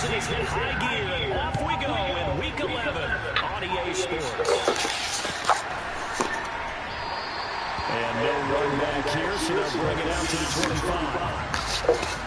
season is in high gear, and off we go in Week 11 on EA Sports. And no run back here, so they'll bring it out to the 25.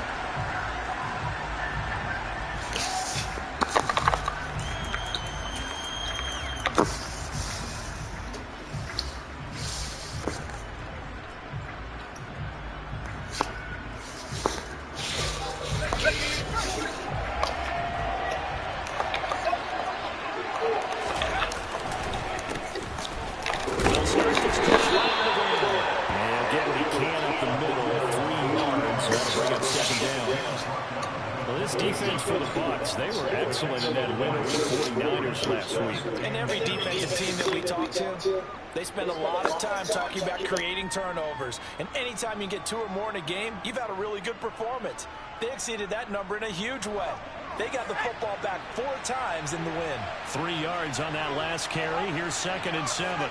Defense for the Bucs. They were excellent in that win over the 49ers last week. And every defensive team that we talk to, they spend a lot of time talking about creating turnovers. And anytime you get 2 or more in a game, you've had a really good performance. They exceeded that number in a huge way. They got the football back 4 times in the win. 3 yards on that last carry. Here's 2nd and 7.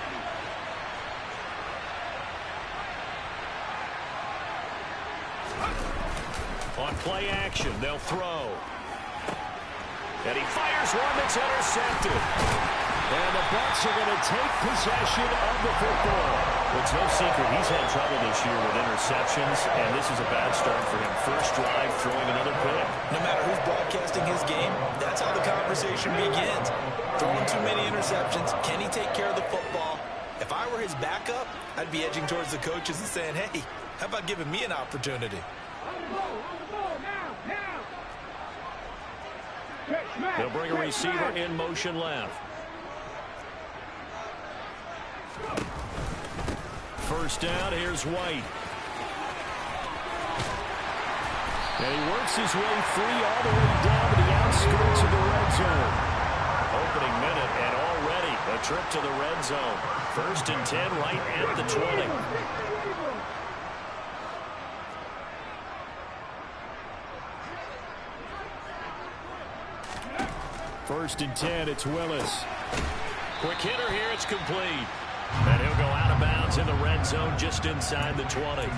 On play action, they'll throw. And he fires one that's intercepted. And the Bucs are going to take possession of the football. It's no secret he's had trouble this year with interceptions, and this is a bad start for him. First drive, throwing another pick. No matter who's broadcasting his game, that's how the conversation begins. Throwing too many interceptions. Can he take care of the football? If I were his backup, I'd be edging towards the coaches and saying, hey, how about giving me an opportunity? They'll bring a receiver in motion left. First down, here's White. And he works his way free all the way down to the outskirts of the red zone. Opening minute, and already a trip to the red zone. 1st and 10 right at the 20. 1st and 10, it's Willis. Quick hitter here, it's complete. And he'll go out of bounds in the red zone just inside the 20.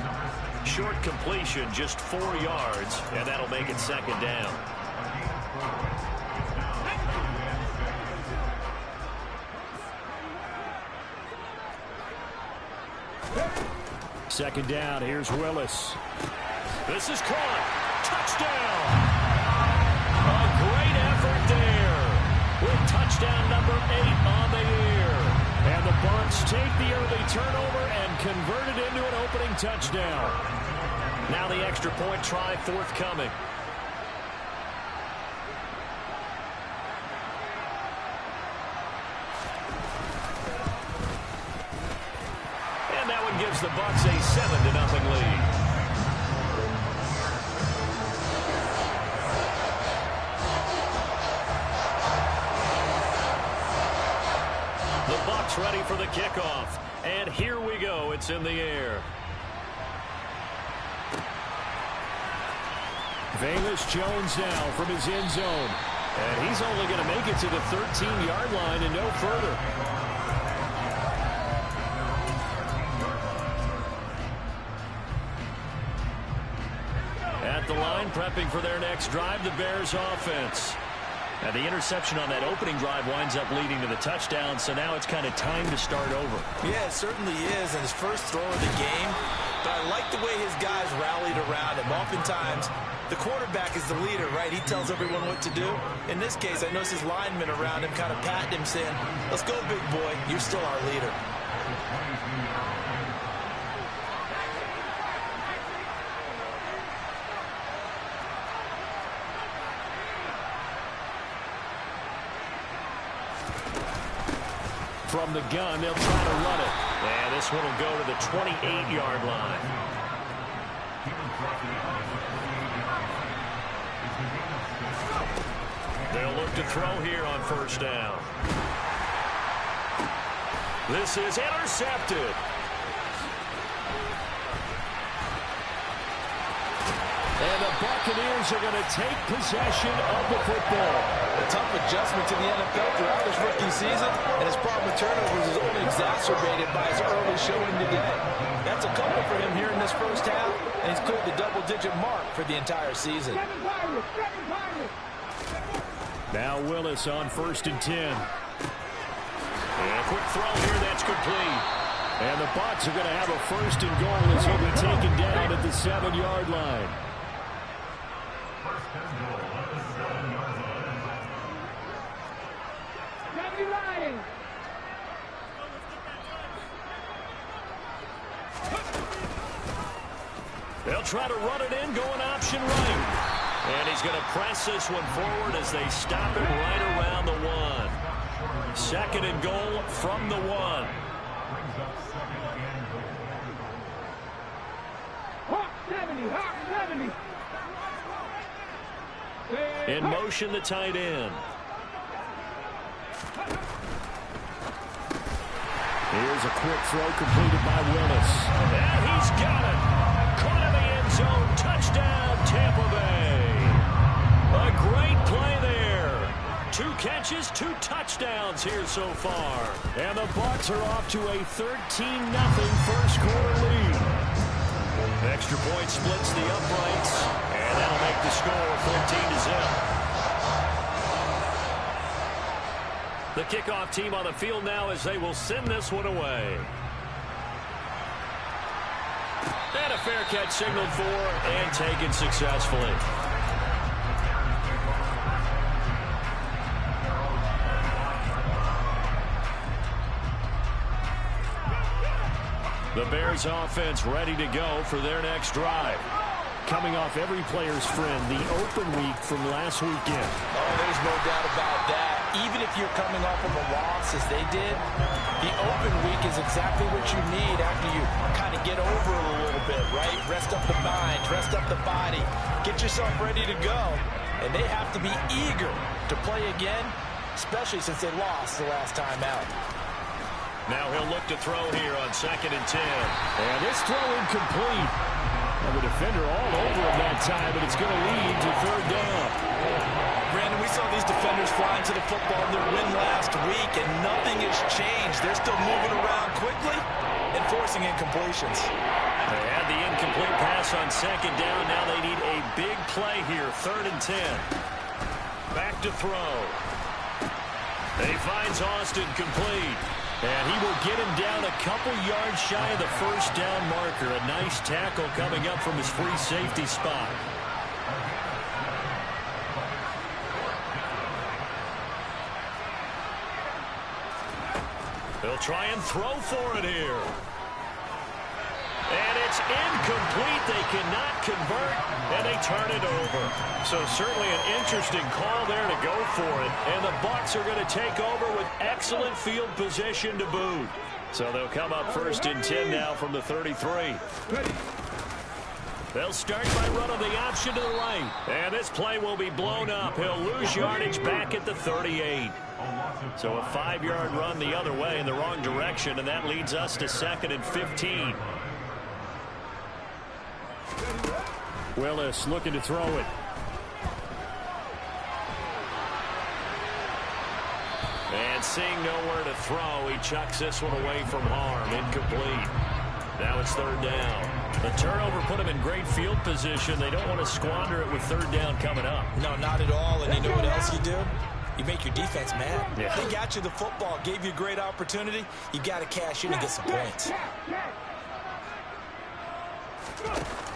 Short completion, just 4 yards, and that'll make it 2nd down. Second down, here's Willis. This is caught. Touchdown! A great effort there with touchdown number 8 on the year. And the Bucs take the early turnover and convert it into an opening touchdown. Now the extra point try forthcoming. And that one gives the Bucs a 7-0 lead. Ready for the kickoff. And here we go. It's in the air. Velus Jones now from his end zone. And he's only going to make it to the 13-yard line and no further. At the line, prepping for their next drive, the Bears offense. And the interception on that opening drive winds up leading to the touchdown, so now it's kind of time to start over. Yeah, it certainly is, and his first throw of the game. But I like the way his guys rallied around him. Oftentimes, the quarterback is the leader, right? He tells everyone what to do. In this case, I noticed his linemen around him kind of patting him, saying, let's go, big boy. You're still our leader. From the gun, they'll try to run it. And this one will go to the 28-yard line. They'll look to throw here on first down. This is intercepted. And the Buccaneers are going to take possession of the football. A tough adjustment to the NFL throughout this rookie season, and his problem with turnovers is only exacerbated by his early showing today. That's a couple for him here in this first half, and he's cleared the double-digit mark for the entire season. Now Willis on 1st and 10. And a quick throw here, that's complete. And the Bucs are going to have a 1st and goal as he'll be taken down at the 7-yard line. They'll try to run it in, going option right. And he's going to press this one forward as they stop it right around the 1. 2nd and goal from the 1. In motion, the tight end. Here's a quick throw completed by Willis. And he's got it. Caught in the end zone. Touchdown, Tampa Bay. A great play there. 2 catches, 2 touchdowns here so far. And the Bucs are off to a 13-0 first quarter lead. Extra point splits the uprights. And that'll make the score 14-0. The kickoff team on the field now as they will send this one away. And a fair catch signaled for and taken successfully. The Bears offense ready to go for their next drive. Coming off every player's friend, the open week from last weekend. Oh, there's no doubt about that. Even if you're coming off of a loss as they did, the open week is exactly what you need after you kind of get over it a little bit, right? Rest up the mind, rest up the body, get yourself ready to go. And they have to be eager to play again, especially since they lost the last time out. Now he'll look to throw here on 2nd and 10. And this throw incomplete. And the defender all over him that time, but it's going to lead to 3rd down. Brandon, we saw these defenders flying to the football in their win last week, and nothing has changed. They're still moving around quickly and forcing incompletions. They had the incomplete pass on 2nd down. Now they need a big play here, 3rd and 10. Back to throw. He finds Austin complete. And he will get him down a couple yards shy of the 1st down marker. A nice tackle coming up from his free safety spot. They'll try and throw for it here. And it's incomplete. They cannot convert, and they turn it over. So certainly an interesting call there to go for it. And the Bucs are going to take over with excellent field position to boot. So they'll come up 1st and 10 now from the 33. They'll start by running the option to the right. And this play will be blown up. He'll lose yardage back at the 38. So a 5-yard run the other way in the wrong direction, and that leads us to 2nd and 15. Willis looking to throw it. And seeing nowhere to throw, he chucks this one away from harm. Incomplete. Now it's 3rd down. The turnover put him in great field position. They don't want to squander it with 3rd down coming up. No, not at all. And you know what else you do? You make your defense mad. Yeah. They got you the football, gave you a great opportunity. You got to cash in and get some points.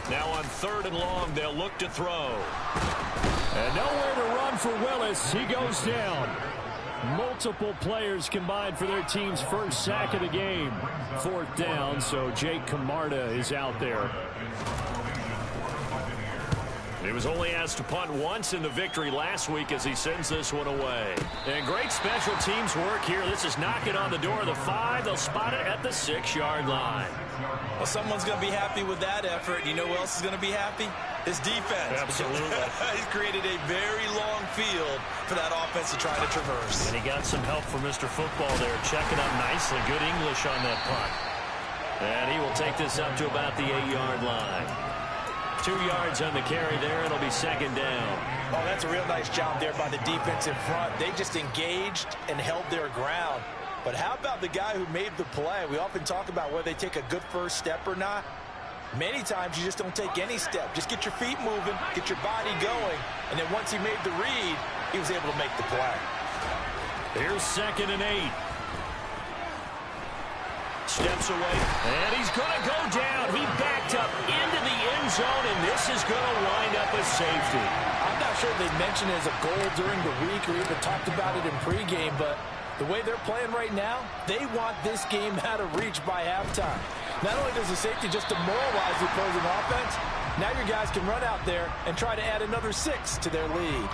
Now on 3rd and long, they'll look to throw. And nowhere to run for Willis. He goes down. Multiple players combined for their team's first sack of the game. 4th down, so Jake Camarda is out there. He was only asked to punt once in the victory last week as he sends this one away. And great special teams work here. This is knocking on the door of the 5. They'll spot it at the 6-yard line. Well, someone's going to be happy with that effort. You know who else is going to be happy? His defense. Absolutely. He's created a very long field for that offense to try to traverse. And he got some help from Mr. Football there, checking up nicely. Good English on that punt. And he will take this up to about the 8-yard line. 2 yards on the carry there. It'll be 2nd down. Oh, that's a real nice job there by the defense in front. They just engaged and held their ground. But how about the guy who made the play? We often talk about whether they take a good first step or not. Many times you just don't take any step. Just get your feet moving, get your body going, and then once he made the read, he was able to make the play. Here's 2nd and 8. Steps away, and he's going to go down. He backed up into the end zone, and this is going to wind up a safety. I'm not sure they mentioned it as a goal during the week or even talked about it in pregame, but the way they're playing right now, they want this game out of reach by halftime. Not only does the safety just demoralize the opposing offense, now your guys can run out there and try to add another 6 to their lead.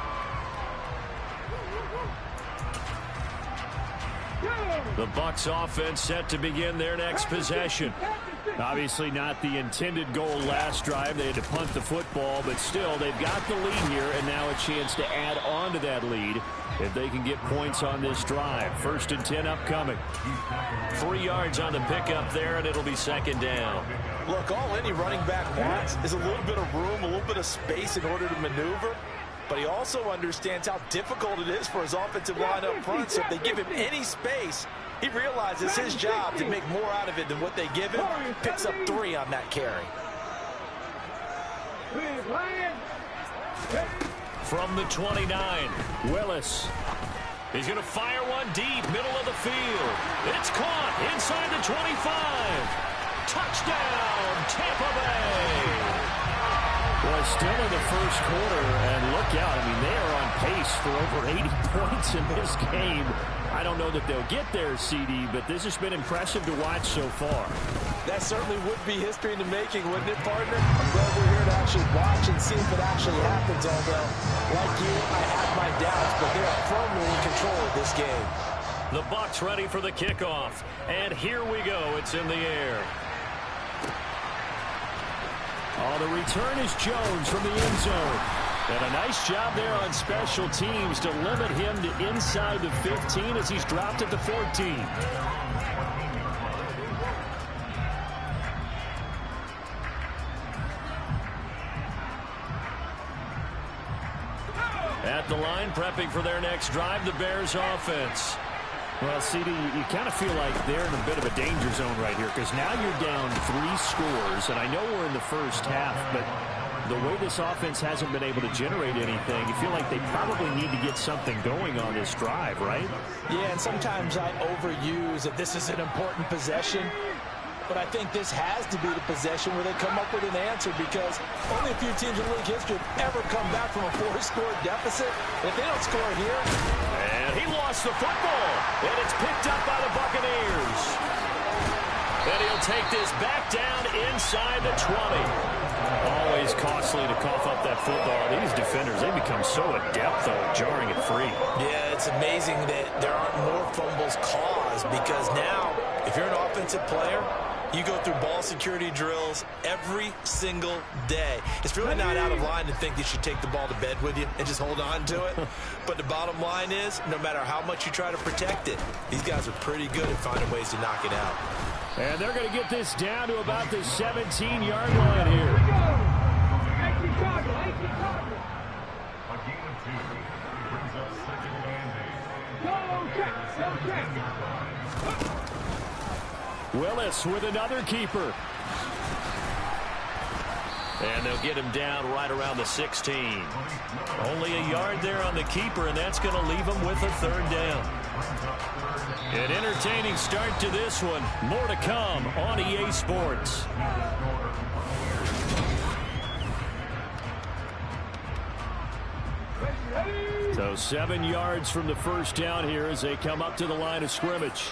The Bucs offense set to begin their next possession. Obviously not the intended goal last drive. They had to punt the football, but still they've got the lead here, and now a chance to add on to that lead if they can get points on this drive. 1st and 10 upcoming. 3 yards on the pickup there, and it'll be 2nd down. Look, all any running back wants is a little bit of room, a little bit of space in order to maneuver. But he also understands how difficult it is for his offensive line up front. So if they give him any space, he realizes his job to make more out of it than what they give him. Picks up 3 on that carry. From the 29, Willis. He's going to fire one deep, middle of the field. It's caught inside the 25. Touchdown, Tampa Bay. Well, still in the first quarter, and look out. I mean, they are on pace for over 80 points in this game. I don't know that they'll get there, CD, but this has been impressive to watch so far. That certainly would be history in the making, wouldn't it, partner? I'm glad we're here to actually watch and see if it actually happens, although, like you, I have my doubts, but they are firmly in control of this game. The Bucs ready for the kickoff, and here we go. It's in the air. Oh, the return is Jones from the end zone. And a nice job there on special teams to limit him to inside the 15 as he's dropped at the 14. At the line, prepping for their next drive, the Bears offense. Well, CD, you kind of feel like they're in a bit of a danger zone right here because now you're down 3 scores, and I know we're in the first half, but the way this offense hasn't been able to generate anything, you feel like they probably need to get something going on this drive, right? Yeah, and sometimes I overuse that this is an important possession, but I think this has to be the possession where they come up with an answer because only a few teams in league history have ever come back from a 4-score deficit. If they don't score here... And he lost the football, and it's picked up by the Buccaneers. And he'll take this back down inside the 20. Always costly to cough up that football. These defenders, they become so adept, though, at jarring it free. Yeah, it's amazing that there aren't more fumbles caused because now, if you're an offensive player, you go through ball security drills every single day. It's really not out of line to think you should take the ball to bed with you and just hold on to it. But the bottom line is, no matter how much you try to protect it, these guys are pretty good at finding ways to knock it out. And they're going to get this down to about the 17-yard line here. Willis with another keeper. And they'll get him down right around the 16. Only a yard there on the keeper, and that's going to leave him with a 3rd down. An entertaining start to this one. More to come on EA Sports. So 7 yards from the first down here as they come up to the line of scrimmage.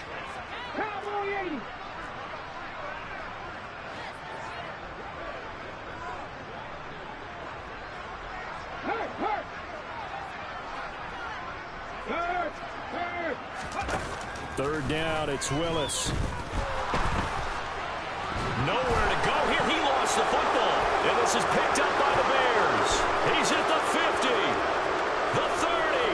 Third down, it's Willis. Nowhere to go here. He lost the football. And this is picked up by the Bears. He's at the 50, the 30,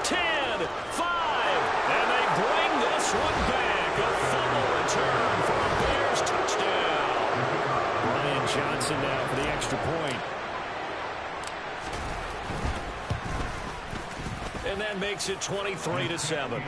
10, 5. And they bring this one back. A fumble return for a Bears touchdown. Brian Johnson now for the extra point. And that makes it 23-7.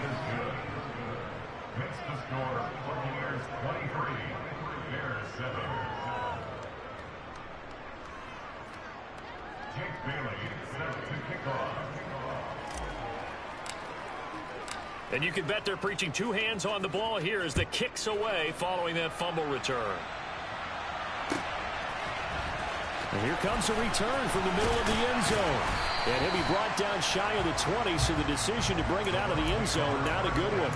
And you can bet they're preaching two hands on the ball here as the kick's away following that fumble return. And here comes a return from the middle of the end zone. And he'll be brought down shy of the 20, so the decision to bring it out of the end zone, not a good one.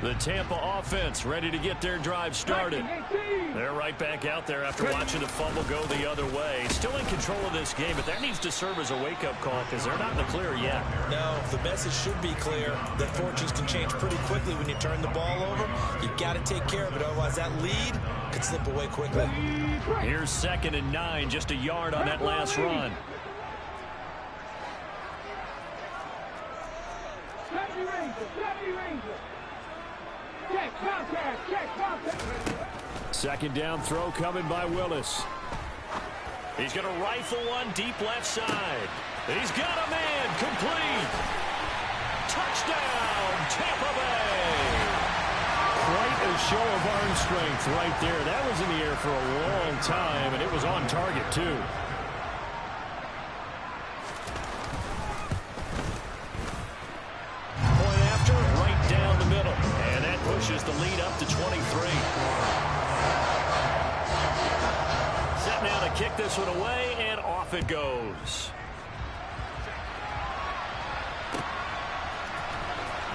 The Tampa offense ready to get their drive started. They're right back out there after watching the fumble go the other way. Still in control of this game, but that needs to serve as a wake-up call because they're not in the clear yet. No, the message should be clear that fortunes can change pretty quickly when you turn the ball over. You've got to take care of it, otherwise that lead could slip away quickly. Here's 2nd and 9, just a yard on that last run. Second down throw coming by Willis. He's going to rifle one deep left side. He's got a man complete. Touchdown, Tampa Bay. Quite a show of arm strength right there. That was in the air for a long time, and it was on target, too. Point after, right down the middle. And that pushes the lead up to 23. Set now to kick this one away, and off it goes.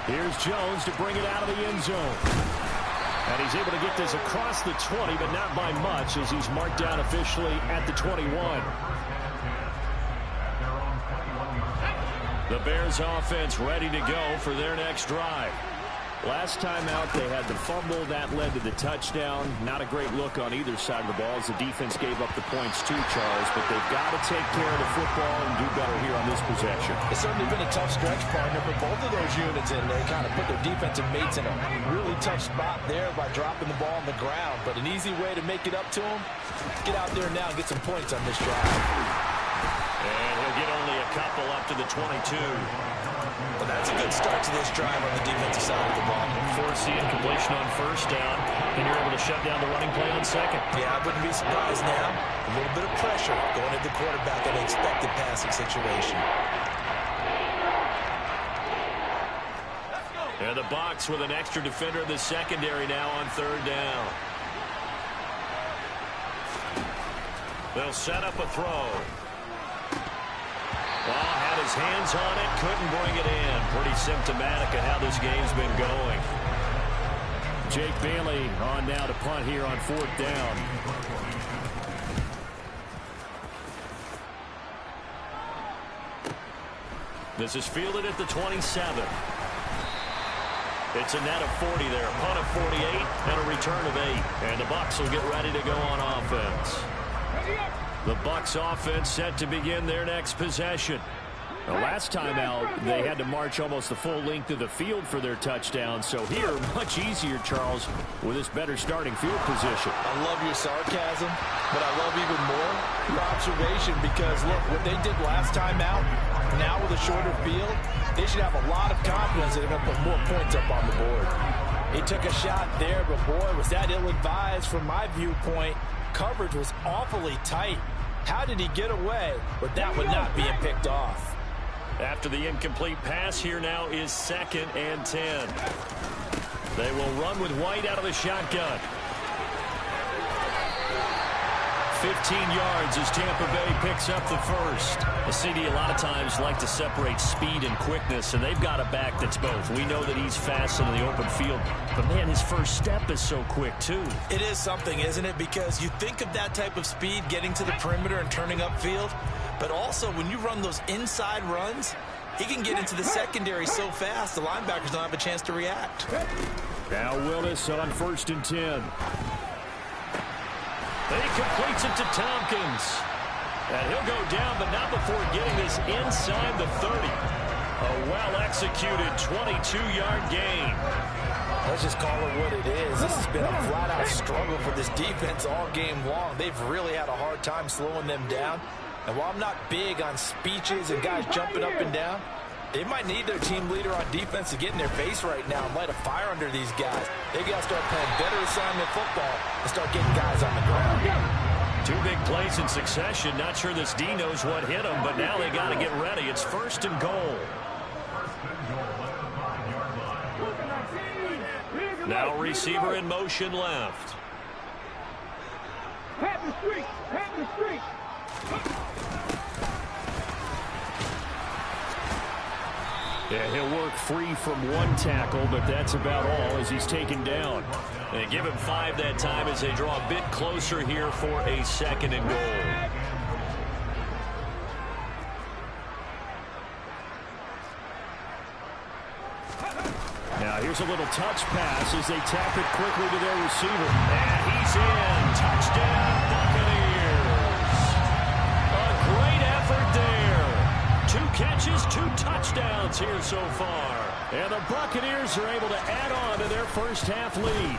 Here's Jones to bring it out of the end zone. And he's able to get this across the 20, but not by much as he's marked down officially at the 21. The Bears offense ready to go for their next drive. Last time out, they had the fumble. That led to the touchdown. Not a great look on either side of the ball as the defense gave up the points too, Charles. But they've got to take care of the football and do better here on this possession. It's certainly been a tough stretch, partner, for both of those units, and they kind of put their defensive mates in a really tough spot there by dropping the ball on the ground. But an easy way to make it up to them, get out there now and get some points on this drive. And he'll get only a couple up to the 22. Well, that's a good start to this drive on the defensive side of the ball. Force the incompletion on first down, and you're able to shut down the running play on second. Yeah, I wouldn't be surprised now. A little bit of pressure going at the quarterback in an expected passing situation. And the Bucs with an extra defender in the secondary now on third down. They'll set up a throw. Well, had his hands on it, couldn't bring it in. Pretty symptomatic of how this game's been going. Jake Bailey on now to punt here on fourth down. This is fielded at the 27. It's a net of 40 there. A punt of 48 and a return of 8. And the Bucs will get ready to go on offense. The Bucs offense set to begin their next possession. The last time out, they had to march almost the full length of the field for their touchdown. So here, much easier, Charles, with this better starting field position. I love your sarcasm, but I love even more your observation because, look, what they did last time out, now with a shorter field, they should have a lot of confidence that they're going to put more points up on the board. He took a shot there, but boy, was that ill-advised from my viewpoint. Coverage was awfully tight. How did he get away with that one not being picked off? After the incomplete pass, here now is 2nd and 10. They will run with White out of the shotgun. 15 yards as Tampa Bay picks up the first. The CD a lot of times like to separate speed and quickness, and they've got a back that's both. We know that he's fast in the open field, but man, his first step is so quick too. It is something, isn't it? Because you think of that type of speed getting to the perimeter and turning upfield, but also when you run those inside runs, he can get into the secondary so fast the linebackers don't have a chance to react. Now Willis on 1st and 10. He completes it to Tompkins. And he'll go down, but not before getting this inside the 30. A well-executed 22-yard gain. Let's just call it what it is. This has been a flat-out struggle for this defense all game long. They've really had a hard time slowing them down. And while I'm not big on speeches and guys jumping up and down, They might need their team leader on defense to get in their face right now and light a fire under these guys. They got to start playing better assignment football and start getting guys on the ground. 2 big plays in succession. Not sure this D knows what hit them, but now they got to get ready. It's 1st and goal. Now receiver in motion left. Pat the street! Pat the street! Yeah, he'll work free from 1 tackle, but that's about all as he's taken down. They give him 5 that time as they draw a bit closer here for a 2nd and goal. Now here's a little touch pass as they tap it quickly to their receiver. And he's in. Touchdown, Buccaneers. A great effort there. 2 catches, 2 touchdowns here so far. And the Buccaneers are able to add on to their first half lead.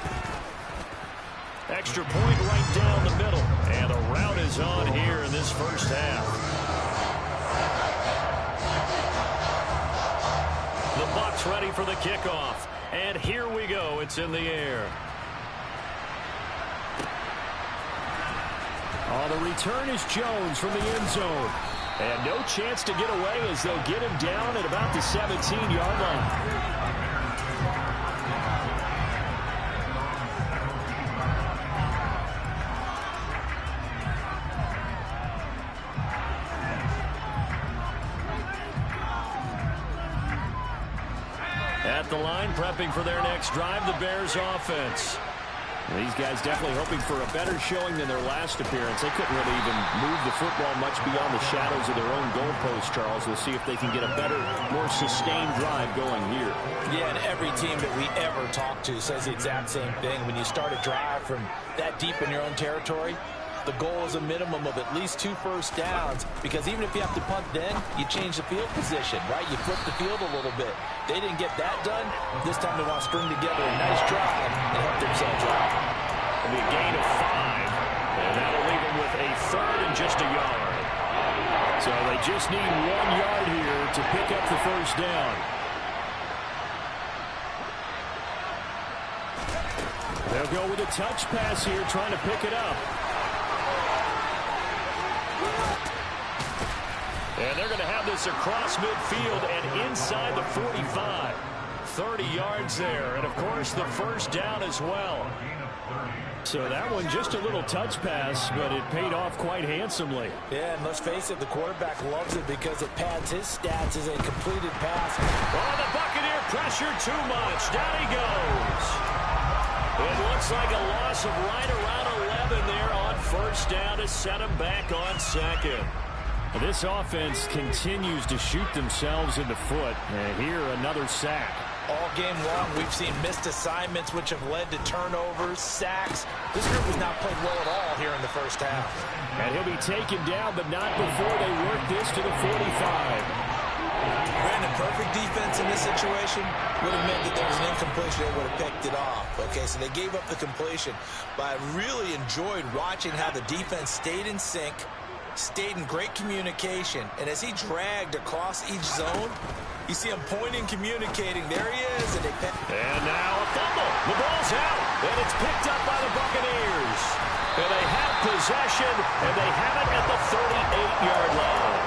Extra point right down the middle. And the route is on here in this first half. The Bucs ready for the kickoff. And here we go. It's in the air. Oh, the return is Jones from the end zone. And no chance to get away as they'll get him down at about the 17-yard line. At the line, prepping for their next drive, the Bears offense. These guys definitely hoping for a better showing than their last appearance. They couldn't really even move the football much beyond the shadows of their own goalpost, Charles. We'll see if they can get a better, more sustained drive going here. Yeah, and every team that we ever talk to says the exact same thing. When you start a drive from that deep in your own territory, the goal is a minimum of at least 2 first downs, because even if you have to punt then, you change the field position, right? You flip the field a little bit. They didn't get that done. This time they want to string together a nice drive and help themselves out. It'll be a gain of 5, and that'll leave them with a 3rd and just a yard. So they just need 1 yard here to pick up the first down. They'll go with a touch pass here, trying to pick it up. And they're going to have this across midfield and inside the 45. 30 yards there. And, of course, the first down as well. So that one just a little touch pass, but it paid off quite handsomely. Yeah, and let's face it, the quarterback loves it because it pads his stats as a completed pass. Oh, the Buccaneer pressure too much. Down he goes. It looks like a loss of right around 11 there on first down to set him back on 2nd. This offense continues to shoot themselves in the foot. And here, another sack. All game long, we've seen missed assignments, which have led to turnovers, sacks. This group has not played well at all here in the first half. And he'll be taken down, but not before they work this to the 45. Brandon, perfect defense in this situation would have meant that there was an incompletion. They would have picked it off. Okay, so they gave up the completion. But I really enjoyed watching how the defense stayed in sync, stayed in great communication, and as he dragged across each zone, you see him pointing, communicating. There he is, and and now a fumble. The ball's out, and it's picked up by the Buccaneers. And they have possession, and they have it at the 38-yard line.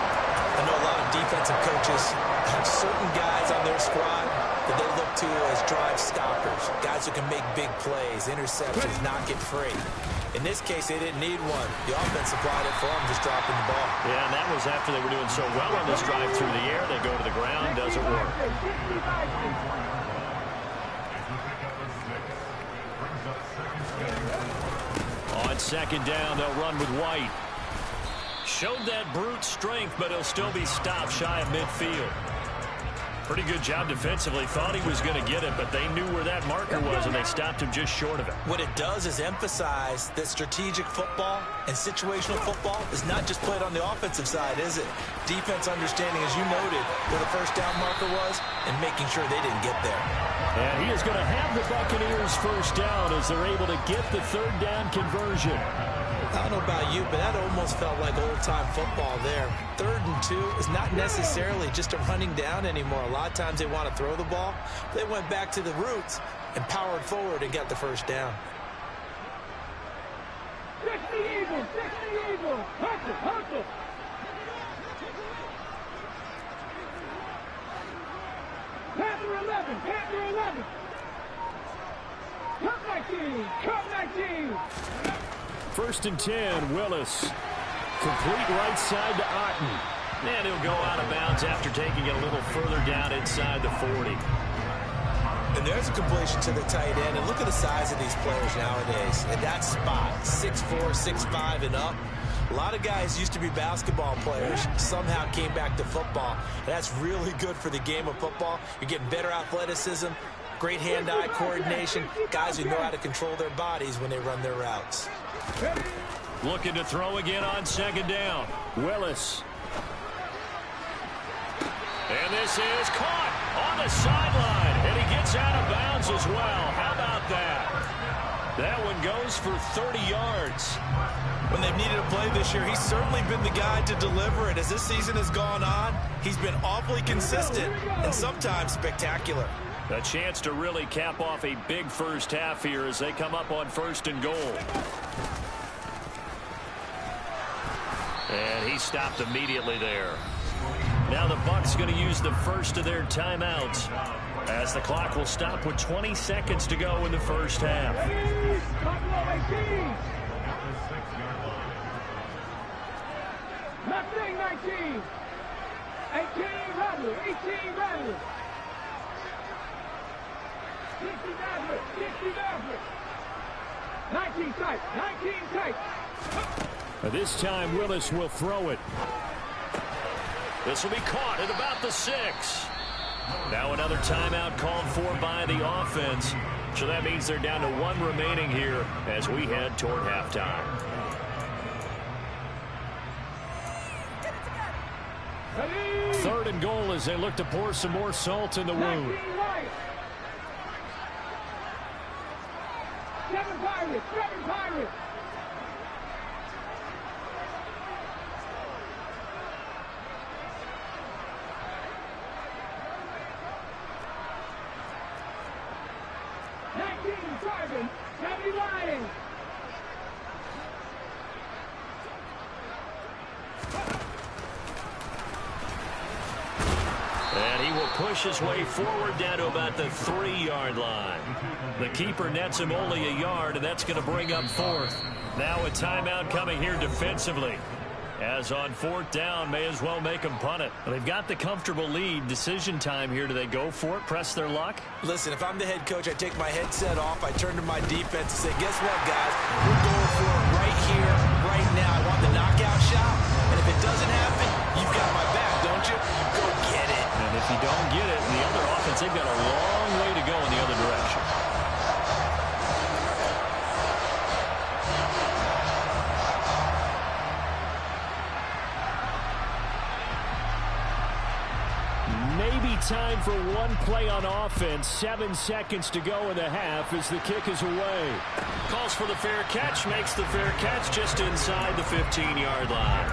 I know a lot of defensive coaches have certain guys on their squad that they look to as drive stoppers, guys who can make big plays, interceptions, knock it free. In this case, they didn't need one. The offense supplied it for them, just dropping the ball. Yeah, and that was after they were doing so well on this drive through the air. They go to the ground, doesn't work. On 2nd down, they'll run with White. Showed that brute strength, but he'll still be stopped shy of midfield. Pretty good job defensively. Thought he was going to get it, but they knew where that marker was, and they stopped him just short of it. What it does is emphasize that strategic football and situational football is not just played on the offensive side, is it? Defense understanding, as you noted, where the first down marker was and making sure they didn't get there. And he is going to have the Buccaneers first down as they're able to get the 3rd down conversion. I don't know about you, but that almost felt like old-time football there. 3rd and 2 is not necessarily just a running down anymore. A lot of times they want to throw the ball. They went back to the roots and powered forward and got the first down. 60 Eagles, 60 Eagles. Hustle, hustle. Panther 11, Panther 11. Cup 19, Cup 19. 1st and 10, Willis. Complete right side to Otten. And he'll go out of bounds after taking it a little further down inside the 40. And there's a completion to the tight end. And look at the size of these players nowadays. In that spot, 6'4", 6'5", and up. A lot of guys used to be basketball players, somehow came back to football. That's really good for the game of football. You're getting better athleticism, great hand-eye coordination, guys who know how to control their bodies when they run their routes. Looking to throw again on 2nd down. Willis. And this is caught on the sideline. And he gets out of bounds as well. How about that? That one goes for 30 yards. When they've needed a play this year, he's certainly been the guy to deliver it. As this season has gone on, he's been awfully consistent and sometimes spectacular. A chance to really cap off a big first half here as they come up on 1st and goal. And he stopped immediately there. Now the Bucs going to use the first of their timeouts as the clock will stop with 20 seconds to go in the first half. 19. 18 Rattler, 18 Rattler. 60 Rattler, 60 Rattler. 19 tight, 19 tight. This time Willis will throw it. This will be caught at about the 6. Now another timeout called for by the offense. So that means they're down to 1 remaining here as we head toward halftime. Ready? 3rd and goal as they look to pour some more salt in the wound. 19 right. 7 Pirates, 7 Pirates. Driving, 70 Lions. And he will push his way forward down to about the 3-yard line. The keeper nets him only a yard, and that's going to bring up 4th. Now a timeout coming here defensively. As on 4th down, may as well make them punt it. They've got the comfortable lead. Decision time here. Do they go for it, press their luck? Listen, if I'm the head coach, I take my headset off. I turn to my defense and say, guess what, guys? We're going for it right here, right now. I want the knockout shot. And if it doesn't happen, you've got my back, don't you? Go get it. And if you don't get it, the other offense, they've got a long way to go in the other direction. Time for one play on offense. 7 seconds to go in the half as the kick is away. Calls for the fair catch, makes the fair catch just inside the 15-yard line.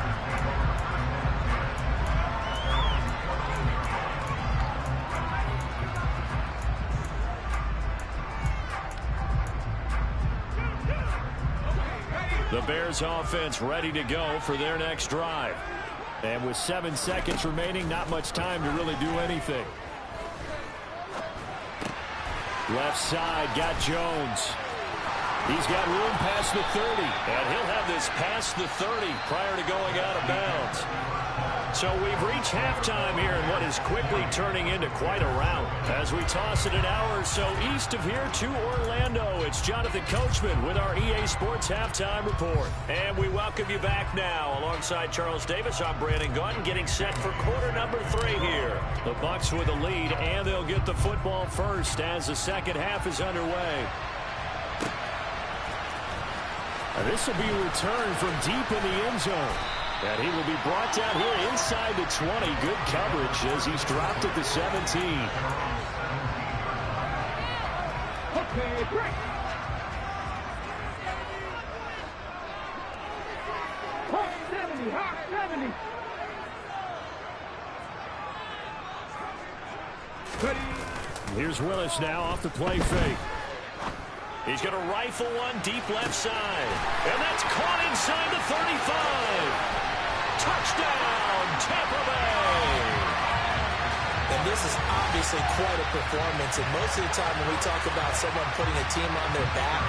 The Bears offense ready to go for their next drive. And with 7 seconds remaining, not much time to really do anything. Left side, got Jones. He's got room past the 30. And he'll have this past the 30 prior to going out of bounds. So we've reached halftime here in what is quickly turning into quite a rout. As we toss it an hour or so east of here to Orlando, it's Jonathan Coachman with our EA Sports Halftime Report. And we welcome you back now. Alongside Charles Davis, I'm Brandon Gunn, getting set for quarter number 3 here. The Bucs with a lead, and they'll get the football first as the second half is underway. This will be a return from deep in the end zone. And he will be brought down here inside the 20. Good coverage as he's dropped at the 17. Okay, break. hot 70. Here's Willis now off the play fake. He's going to rifle one deep left side. And that's caught inside the 35. Touchdown, Tampa Bay. And this is obviously quite a performance. And most of the time when we talk about someone putting a team on their back,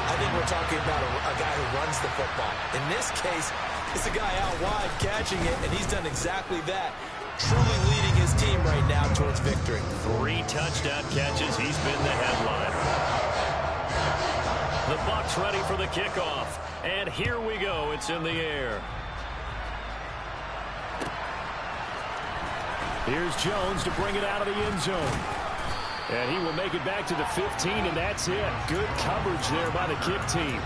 I think we're talking about a guy who runs the football. In this case, it's a guy out wide catching it, and he's done exactly that. Truly leading his team right now towards victory. 3 touchdown catches. He's been the headliner. The Bucs ready for the kickoff. And here we go. It's in the air. Here's Jones to bring it out of the end zone. And he will make it back to the 15, and that's it. Good coverage there by the kick team.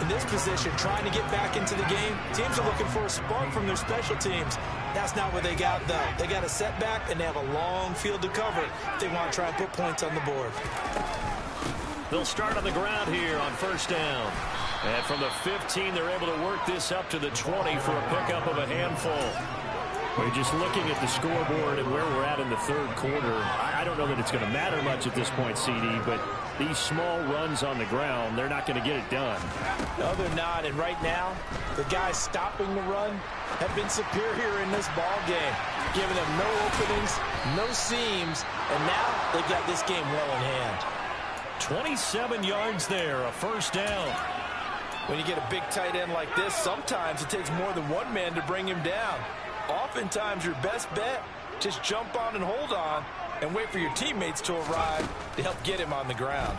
In this position, trying to get back into the game, teams are looking for a spark from their special teams. That's not what they got, though. They got a setback, and they have a long field to cover if they want to try and put points on the board. They'll start on the ground here on first down. And from the 15, they're able to work this up to the 20 for a pickup of a handful. We're just looking at the scoreboard and where we're at in the third quarter. I don't know that it's going to matter much at this point, CD, but these small runs on the ground, they're not going to get it done. No, they're not. And right now, the guys stopping the run have been superior in this ball game, giving them no openings, no seams, and now they've got this game well in hand. 27 yards there, a first down. When you get a big tight end like this, sometimes it takes more than one man to bring him down. Oftentimes, your best bet, just jump on and hold on and wait for your teammates to arrive to help get him on the ground.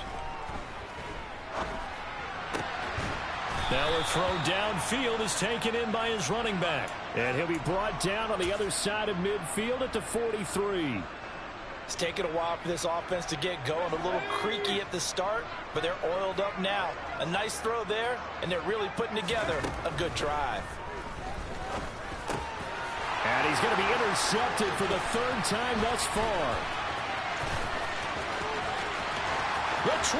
Now a throw downfield is taken in by his running back. And he'll be brought down on the other side of midfield at the 43. It's taken a while for this offense to get going. A little creaky at the start, but they're oiled up now. A nice throw there, and they're really putting together a good drive. And he's going to be intercepted for the 3rd time thus far. The 20.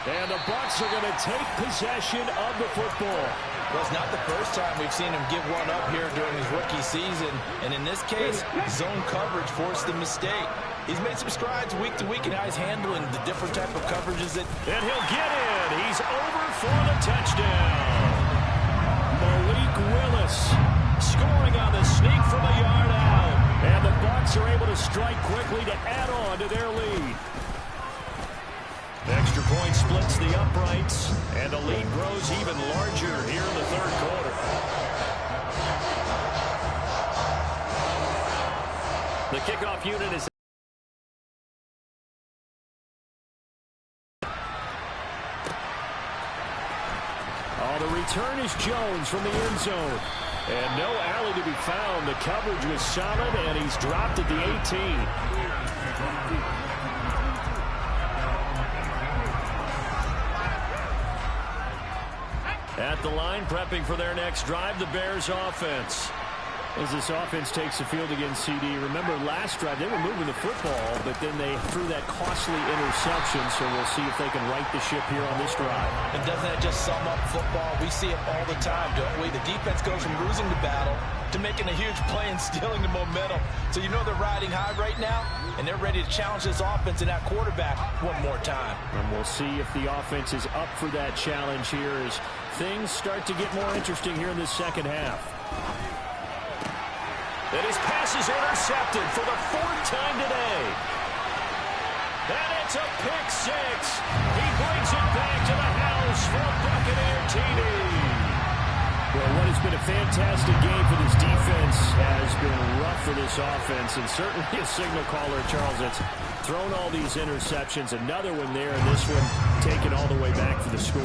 And the Bucs are going to take possession of the football. Well, it's not the first time we've seen him give one up here during his rookie season. And in this case, zone coverage forced the mistake. He's made some strides week to week in how he's handling the different type of coverages. And he'll get in. He's over for the touchdown. Malik Willis scoring on the sneak from a yard out. And the Bucs are able to strike quickly to add on to their lead. Extra point splits the uprights, and the lead grows even larger here in the third quarter. The kickoff unit is... Oh, the return is Jones from the end zone. And no alley to be found. The coverage was solid, and he's dropped at the 18. At the line, prepping for their next drive, the Bears offense. As this offense takes the field against CD, remember last drive they were moving the football, but then they threw that costly interception, so we'll see if they can right the ship here on this drive. And doesn't that just sum up football? We see it all the time, don't we? The defense goes from losing the battle to making a huge play and stealing the momentum. So you know they're riding high right now, and they're ready to challenge this offense and that quarterback one more time. And we'll see if the offense is up for that challenge here as things start to get more interesting here in this second half. And his pass is intercepted for the 4th time today. And it's a pick six. He brings it back to the house for a Buccaneer TD. Well, what has been a fantastic game for this defense has been rough for this offense, and certainly a signal caller, Charles, that's thrown all these interceptions. Another one there, and this one taken all the way back for the score.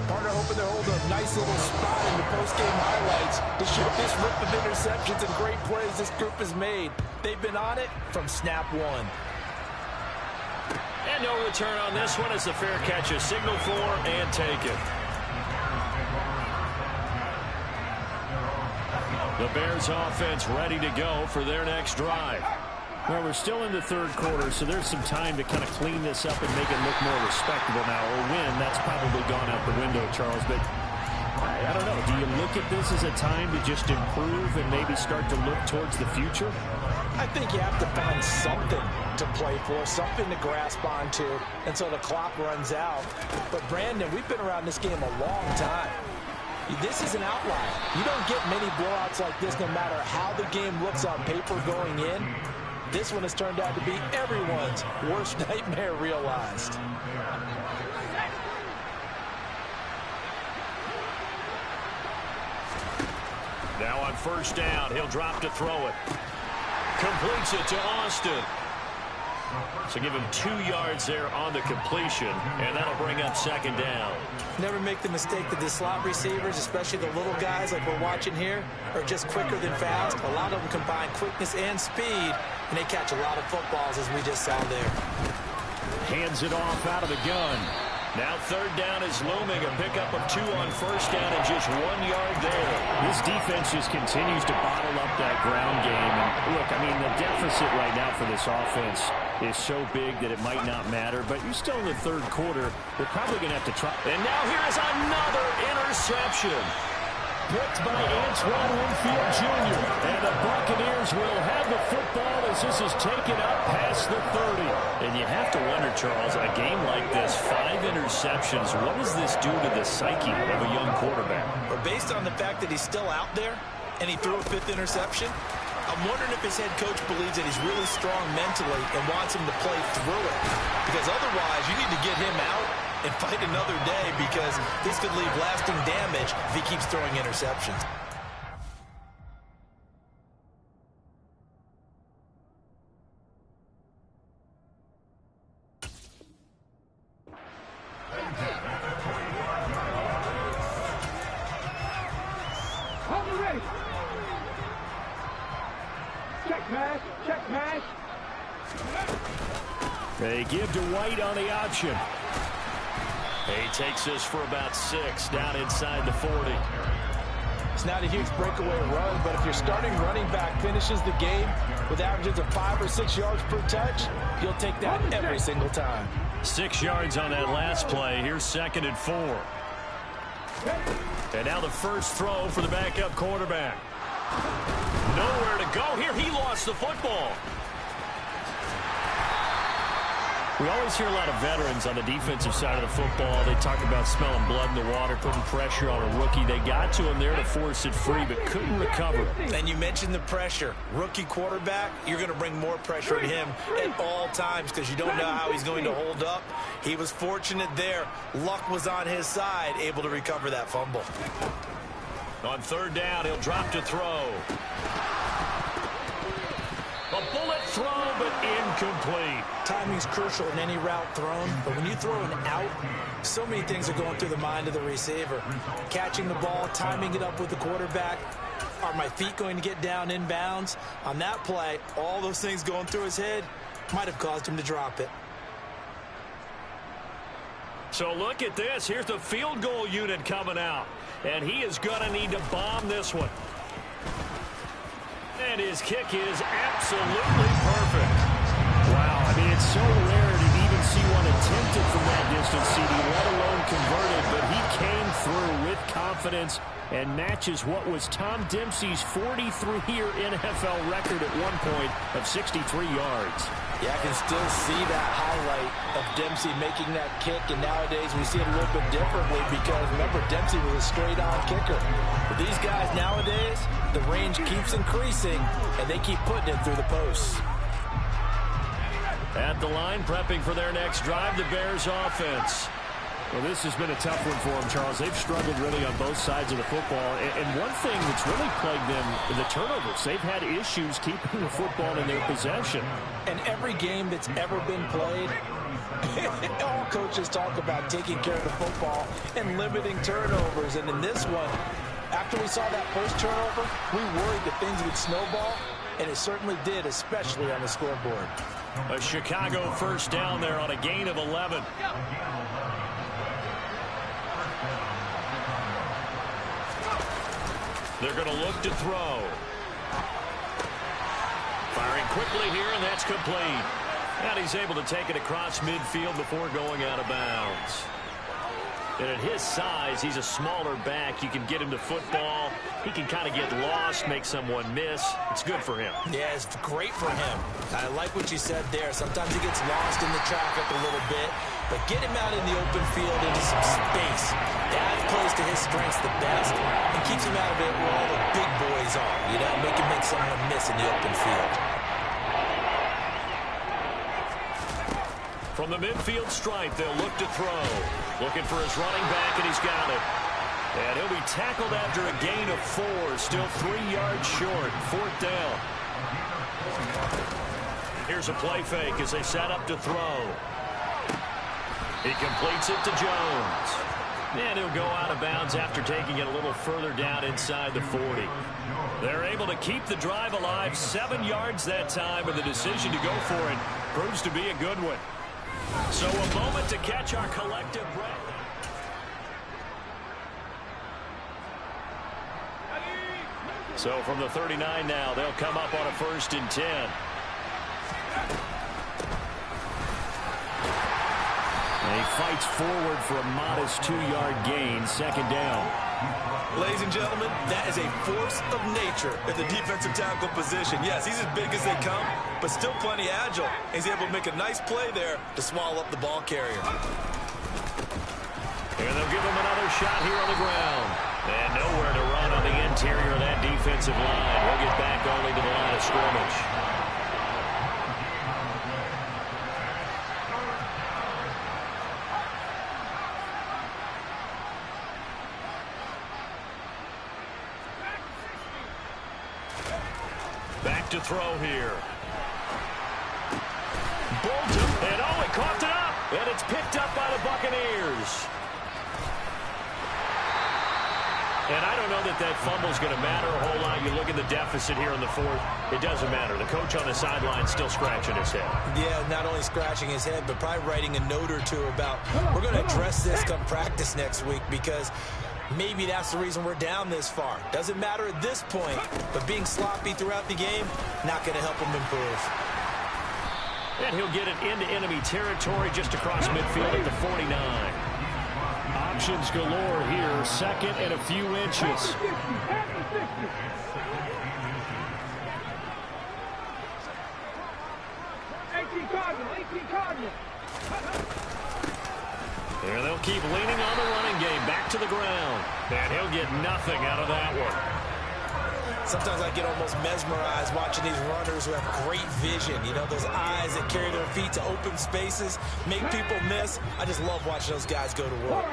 Partner hoping to hold a nice little spot in the post-game highlights to show this rip of interceptions and great plays this group has made. They've been on it from snap one. And no return on this one as the fair catch is signaled for and taken. The Bears offense ready to go for their next drive. Well, we're still in the third quarter, so there's some time to kind of clean this up and make it look more respectable now. Or win, that's probably gone out the window, Charles. But I don't know. Do you look look at this as a time to just improve and maybe start to look towards the future? I think you have to find something to play for, something to grasp onto until the clock runs out. But, Brandon, we've been around this game a long time. This is an outlier. You don't get many blowouts like this no matter how the game looks on paper going in. This one has turned out to be everyone's worst nightmare realized. Now on first down, he'll drop to throw it. Completes it to Austin. So give him 2 yards there on the completion, and that'll bring up second down. Never make the mistake that the slot receivers, especially the little guys like we're watching here, are just quicker than fast. A lot of them combine quickness and speed, and they catch a lot of footballs, as we just saw there. Hands it off out of the gun. Now third down is looming. A pickup of 2 on first down and just 1 yard there. This defense just continues to bottle up that ground game. And look, I mean, the deficit right now for this offense is so big that it might not matter. But you're still in the third quarter. They're probably going to have to try. And now here is another interception. Picked by Antoine Winfield Jr. And the Buccaneers will have the football as this is taken up past the 30. And you have to wonder, Charles, a game like this, 5 interceptions, what does this do to the psyche of a young quarterback? But based on the fact that he's still out there and he threw a 5th interception, I'm wondering if his head coach believes that he's really strong mentally and wants him to play through it. Because otherwise, you need to get him out and fight another day, because this could leave lasting damage if he keeps throwing interceptions. Hold the race. Check pass. Check pass. They give to White on the option. He takes this for about 6 down inside the 40. It's not a huge breakaway run, but if your starting running back finishes the game with averages of 5 or 6 yards per touch, you'll take that every single time. 6 yards on that last play. Here's 2nd and 4. And now the first throw for the backup quarterback. Nowhere to go here. He lost the football. We always hear a lot of veterans on the defensive side of the football. They talk about smelling blood in the water, putting pressure on a rookie. They got to him there to force it free, but couldn't recover. And you mentioned the pressure. Rookie quarterback, you're going to bring more pressure at him at all times because you don't know how he's going to hold up. He was fortunate there. Luck was on his side, able to recover that fumble. On third down, he'll drop to throw. A bullet throw, but incomplete. Timing's crucial in any route thrown, but when you throw an out, so many things are going through the mind of the receiver. Catching the ball, timing it up with the quarterback. Are my feet going to get down in bounds? On that play, all those things going through his head might have caused him to drop it. So look at this. Here's the field goal unit coming out. And he is going to need to bomb this one. And his kick is absolutely perfect. Wow, I mean, it's so rare to even see one attempted from that distance, CD, let alone converted, but he came through with confidence and matches what was Tom Dempsey's 43-year NFL record at one point of 63 yards. Yeah, I can still see that highlight of Dempsey making that kick, and nowadays we see it a little bit differently because, remember, Dempsey was a straight-on kicker. But these guys nowadays, the range keeps increasing, and they keep putting it through the posts. At the line, prepping for their next drive, the Bears offense. Well, this has been a tough one for them, Charles. They've struggled really on both sides of the football. And one thing that's really plagued them, the turnovers. They've had issues keeping the football in their possession. And every game that's ever been played, all coaches talk about taking care of the football and limiting turnovers. And in this one, after we saw that first turnover, we worried that things would snowball, and it certainly did, especially on the scoreboard. A Chicago first down there on a gain of 11. They're going to look to throw. Firing quickly here, and that's complete. And he's able to take it across midfield before going out of bounds. And at his size, he's a smaller back. You can get him to football. He can kind of get lost, make someone miss. It's good for him. Yeah, it's great for him. I like what you said there. Sometimes he gets lost in the traffic a little bit, but get him out in the open field into some space. That plays to his strengths the best and keeps him out of it where all the big boys are. You know, make him make someone miss in the open field. From the midfield stripe, they'll look to throw. Looking for his running back, and he's got it. And he'll be tackled after a gain of 4. Still 3 yards short. 4th down. Here's a play fake as they set up to throw. He completes it to Jones. And he'll go out of bounds after taking it a little further down inside the 40. They're able to keep the drive alive. 7 yards that time, and the decision to go for it proves to be a good one. So a moment to catch our collective breath. So from the 39 now, they'll come up on a 1st and 10. And he fights forward for a modest 2-yard gain, 2nd down. Ladies and gentlemen, that is a force of nature at the defensive tackle position. Yes, he's as big as they come, but still plenty agile. He's able to make a nice play there to swallow up the ball carrier. And they'll give him another shot here on the ground. And nowhere to run on the interior of that defensive line. He'll get back only to the line of scrimmage. Back to throw here. Bolton, and oh, he coughed it up. And it's picked up by the Buccaneers. And I don't know that fumble's going to matter a whole lot. You look at the deficit here in the 4th. It doesn't matter. The coach on the sideline still scratching his head. Yeah, not only scratching his head, but probably writing a note or two about, we're going to address this come practice next week, because maybe that's the reason we're down this far. Doesn't matter at this point, but being sloppy throughout the game, not going to help him improve. And he'll get it into enemy territory just across midfield at the 49. Options galore here, 2nd and a few inches. And they'll keep leaning on the running game, back to the ground. And he'll get nothing out of that one. Sometimes I get almost mesmerized watching these runners who have great vision. You know, those eyes that carry their feet to open spaces, make people miss. I just love watching those guys go to work.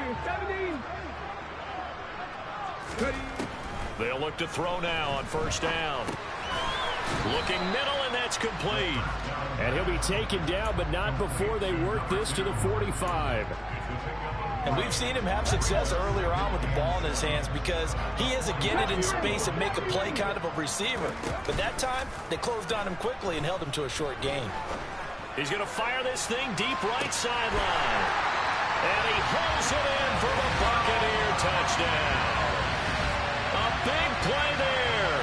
They'll look to throw now on 1st down. Looking middle, and that's complete. And he'll be taken down, but not before they work this to the 45. And we've seen him have success earlier on with the ball in his hands because he is a get it in space and make a play kind of a receiver. But that time, they closed on him quickly and held him to a short gain. He's going to fire this thing deep right sideline. And he hauls it in for the Buccaneer touchdown. A big play there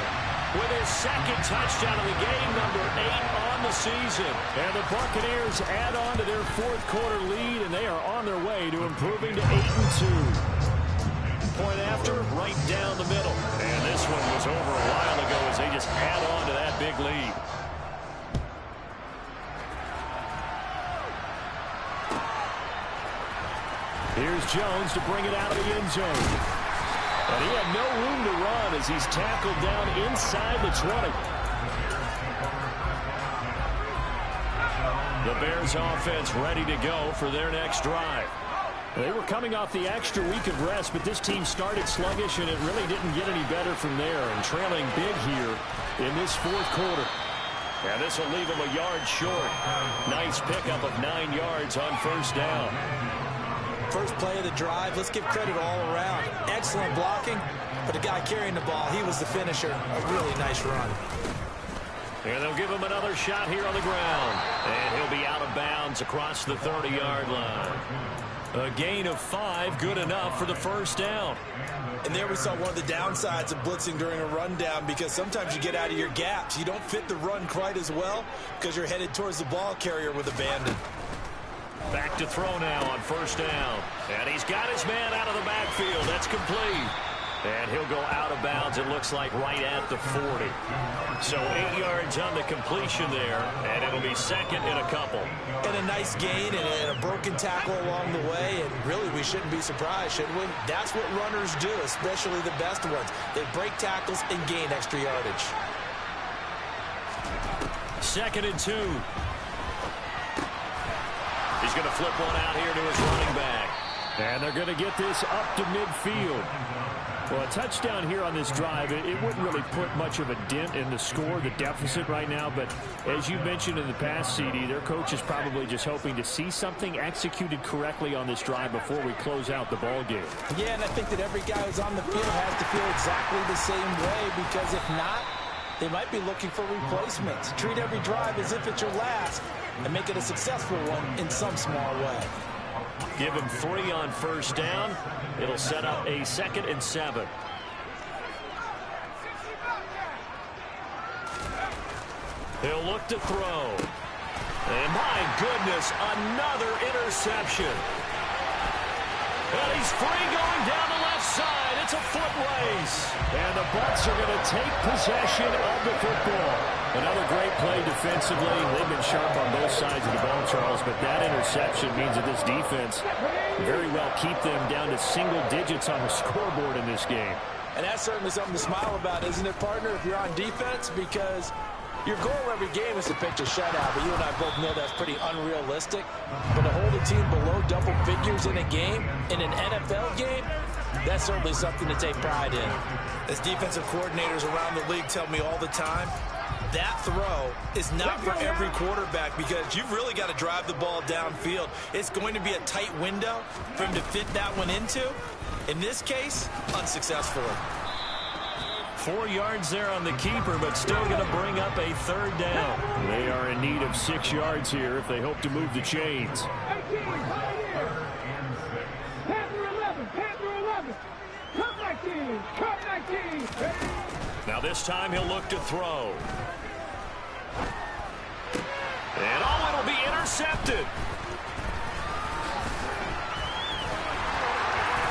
with his 2nd touchdown of the game, number 8 on the season. And the Buccaneers add on to their 4th quarter lead, and they are on their way to improving to 8-2. Point after, right down the middle. And this one was over a while ago as they just add on to that big lead. Here's Jones to bring it out of the end zone. And he had no room to run as he's tackled down inside the 20. The Bears offense ready to go for their next drive. They were coming off the extra week of rest, but this team started sluggish, and it really didn't get any better from there. And trailing big here in this 4th quarter. And this will leave them a yard short. Nice pickup of 9 yards on 1st down. First play of the drive, let's give credit all around. Excellent blocking, but the guy carrying the ball, he was the finisher. A really nice run. And they'll give him another shot here on the ground. And he'll be out of bounds across the 30-yard line. A gain of 5, good enough for the 1st down. And there we saw one of the downsides of blitzing during a rundown, because sometimes you get out of your gaps. You don't fit the run quite as well because you're headed towards the ball carrier with abandon. Back to throw now on first down. And he's got his man out of the backfield. That's complete. And he'll go out of bounds, it looks like, right at the 40. So 8 yards on the completion there, and it'll be second and a couple. And a nice gain and a broken tackle along the way, and really we shouldn't be surprised, should we? That's what runners do, especially the best ones. They break tackles and gain extra yardage. Second and 2. He's going to flip one out here to his running back. And they're going to get this up to midfield. Well, a touchdown here on this drive, it wouldn't really put much of a dent in the score, the deficit right now. But as you mentioned in the past, CD, their coach is probably just hoping to see something executed correctly on this drive before we close out the ball game. Yeah, and I think that every guy who's on the field has to feel exactly the same way, because if not, they might be looking for replacements. Treat every drive as if it's your last and make it a successful one in some small way. Give him 3 on first down. It'll set up a 2nd and 7. He'll look to throw. And my goodness, another interception. And he's free going down the left side. It's a foot race. And the Bucs are going to take possession of the football. Another great play defensively. They've been sharp on both sides of the ball, Charles, but that interception means that this defense very well keep them down to single digits on the scoreboard in this game. And that's certainly something to smile about, isn't it, partner, if you're on defense? Because your goal every game is to pitch a shutout, but you and I both know that's pretty unrealistic. But to hold a team below double figures in a game, in an NFL game, that's certainly something to take pride in. As defensive coordinators around the league tell me all the time, that throw is not for every quarterback, because you've really got to drive the ball downfield. It's going to be a tight window for him to fit that one into. In this case, unsuccessfully. 4 yards there on the keeper, but still going to bring up a 3rd down. They are in need of 6 yards here if they hope to move the chains. Now this time he'll look to throw. And it'll be intercepted.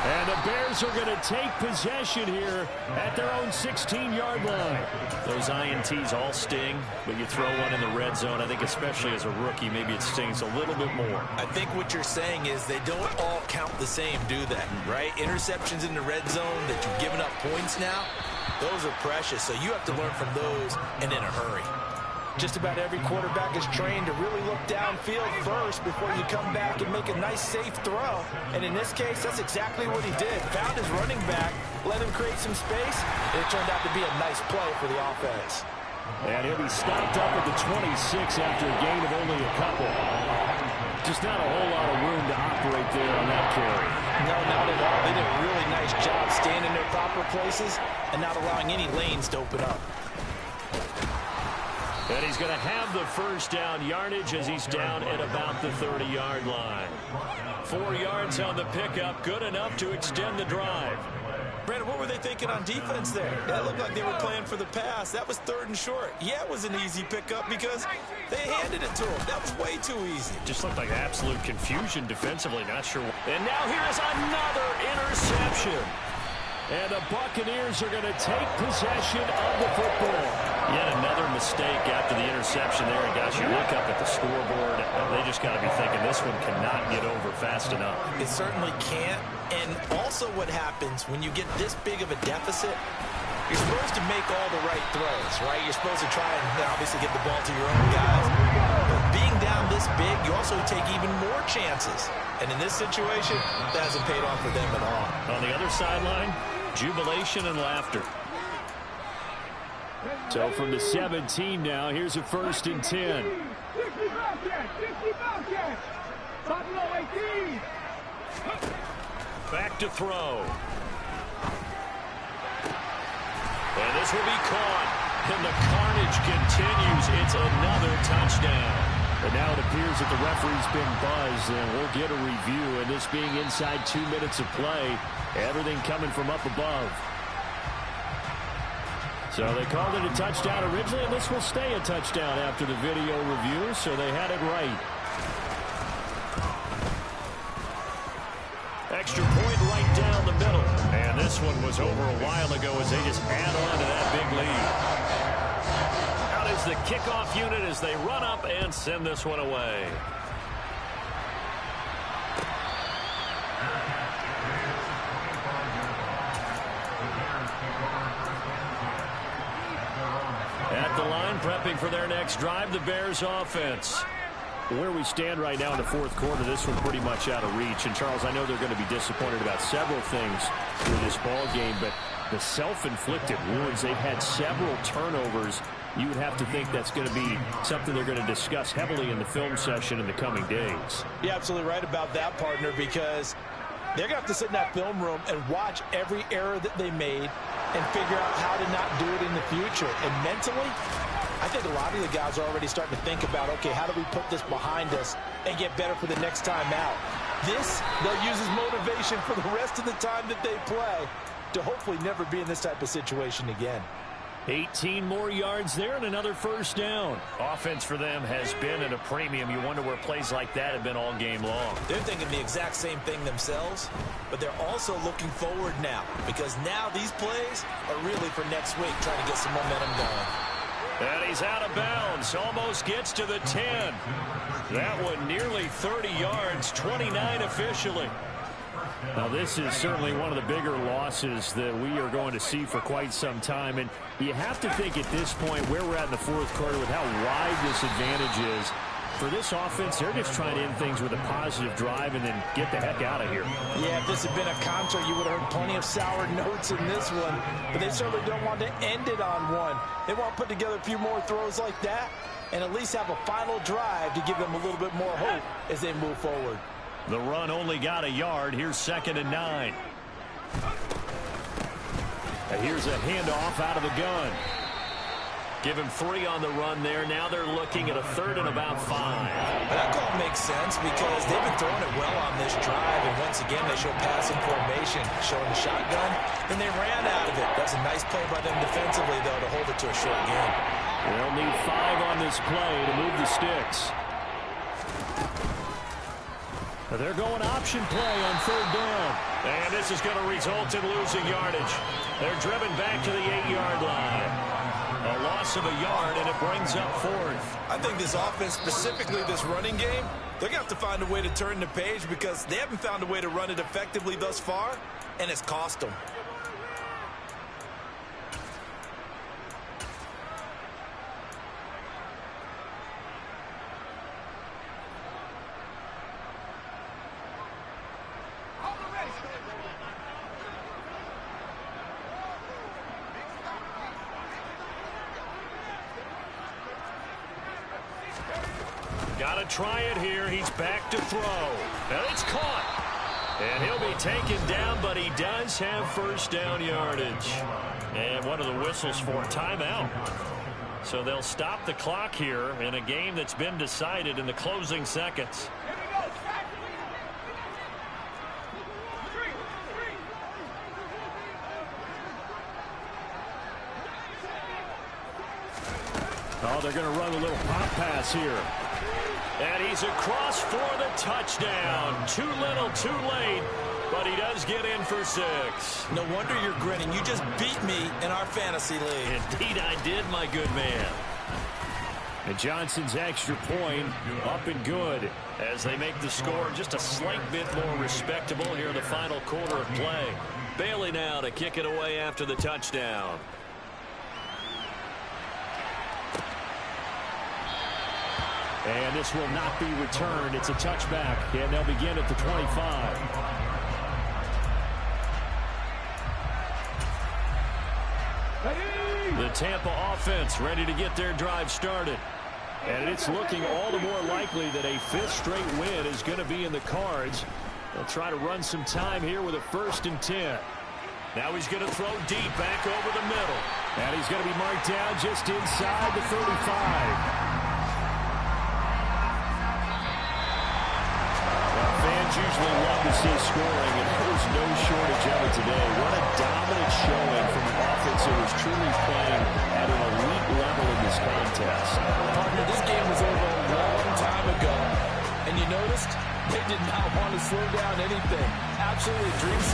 And the Bears are going to take possession here at their own 16-yard line. Those INTs all sting, but you throw one in the red zone. I think especially as a rookie, maybe it stings a little bit more. I think what you're saying is they don't all count the same, do they? Right? Interceptions in the red zone that you've given up points now, those are precious. So you have to learn from those and in a hurry. Just about every quarterback is trained to really look downfield first before you come back and make a nice, safe throw. And in this case, that's exactly what he did. Found his running back, let him create some space, and it turned out to be a nice play for the offense. And he'll be stopped up at the 26 after a gain of only a couple. Just not a whole lot of room to operate there on that carry. No, not at all. They did a really nice job staying in their proper places and not allowing any lanes to open up. And he's going to have the first down yardage as he's down at about the 30-yard line. 4 yards on the pickup, good enough to extend the drive. Brandon, what were they thinking on defense there? That looked like they were playing for the pass. That was 3rd and short. Yeah, it was an easy pickup because they handed it to him. That was way too easy. Just looked like absolute confusion defensively, not sure. And now here is another interception. And the Buccaneers are going to take possession of the football. Yet another mistake after the interception there. And gosh, you look up at the scoreboard, they just got to be thinking this one cannot get over fast enough. It certainly can't. And also what happens when you get this big of a deficit, you're supposed to make all the right throws, right? You're supposed to try and obviously get the ball to your own guys. But being down this big, you also take even more chances. And in this situation, that hasn't paid off for them at all. On the other sideline, jubilation and laughter. So from the 17 now, here's a 1st and 10. Back to throw. And this will be caught. And the carnage continues. It's another touchdown. And now it appears that the referee's been buzzed, and we'll get a review. And this being inside 2 minutes of play, everything coming from up above. So they called it a touchdown originally, and this will stay a touchdown after the video review, so they had it right. one was over a while ago as they just add on to that big lead. Out is the kickoff unit as they run up and send this one away. At the line, prepping for their next drive, the Bears offense. Where we stand right now in the fourth quarter, this one pretty much out of reach. And, Charles, I know they're going to be disappointed about several things with this ball game, but the self-inflicted wounds, they've had several turnovers. You would have to think that's going to be something they're going to discuss heavily in the film session in the coming days. You're absolutely right about that, partner, because they're going to have to sit in that film room and watch every error that they made and figure out how to not do it in the future. And mentally, I think a lot of the guys are already starting to think about, okay, how do we put this behind us and get better for the next time out? This, they'll use as motivation for the rest of the time that they play to hopefully never be in this type of situation again. 18 more yards there and another first down. Offense for them has been at a premium. You wonder where plays like that have been all game long. They're thinking the exact same thing themselves, but they're also looking forward now because now these plays are really for next week, trying to get some momentum going. And he's out of bounds. Almost gets to the 10. That one nearly 30 yards, 29 officially. Now, this is certainly one of the bigger losses that we are going to see for quite some time. And you have to think at this point where we're at in the fourth quarter with how wide this advantage is. For this offense, they're just trying to end things with a positive drive and then get the heck out of here. Yeah, if this had been a concert, you would have heard plenty of sour notes in this one. But they certainly don't want to end it on one. They want to put together a few more throws like that and at least have a final drive to give them a little bit more hope as they move forward. The run only got a yard. Here's 2nd and 9. And here's a handoff out of the gun. Give him 3 on the run there. Now they're looking at a 3rd and about 5. That call makes sense because they've been throwing it well on this drive, and once again they show passing formation, showing the shotgun. Then they ran out of it. That's a nice play by them defensively, though, to hold it to a short game. They'll need 5 on this play to move the sticks. They're going option play on 3rd down. And this is going to result in losing yardage. They're driven back to the 8-yard line. A loss of a yard, and it brings up 4th. I think this offense, specifically this running game, they're going to have to find a way to turn the page because they haven't found a way to run it effectively thus far, and it's cost them. Got to try it here. He's back to throw. And it's caught. And he'll be taken down, but he does have first down yardage. And one of the whistles for a timeout. So they'll stop the clock here in a game that's been decided in the closing seconds. Oh, they're going to run a little pop pass here. And he's across for the touchdown. Too little, too late, but he does get in for 6. No wonder you're grinning. You just beat me in our fantasy league. Indeed I did, my good man. And Johnson's extra point up and good as they make the score just a slight bit more respectable here in the final quarter of play. Bailey now to kick it away after the touchdown. And this will not be returned. It's a touchback, and they'll begin at the 25. The Tampa offense ready to get their drive started. And it's looking all the more likely that a 5th straight win is going to be in the cards. They'll try to run some time here with a 1st and 10. Now he's going to throw deep back over the middle. And he's going to be marked down just inside the 35. Usually love to see scoring, and there was no shortage of it today. What a dominant showing from an offense that was truly playing at an elite level in this contest. Partner, this game was over a long time ago, and you noticed they did not want to slow down anything. Absolutely dream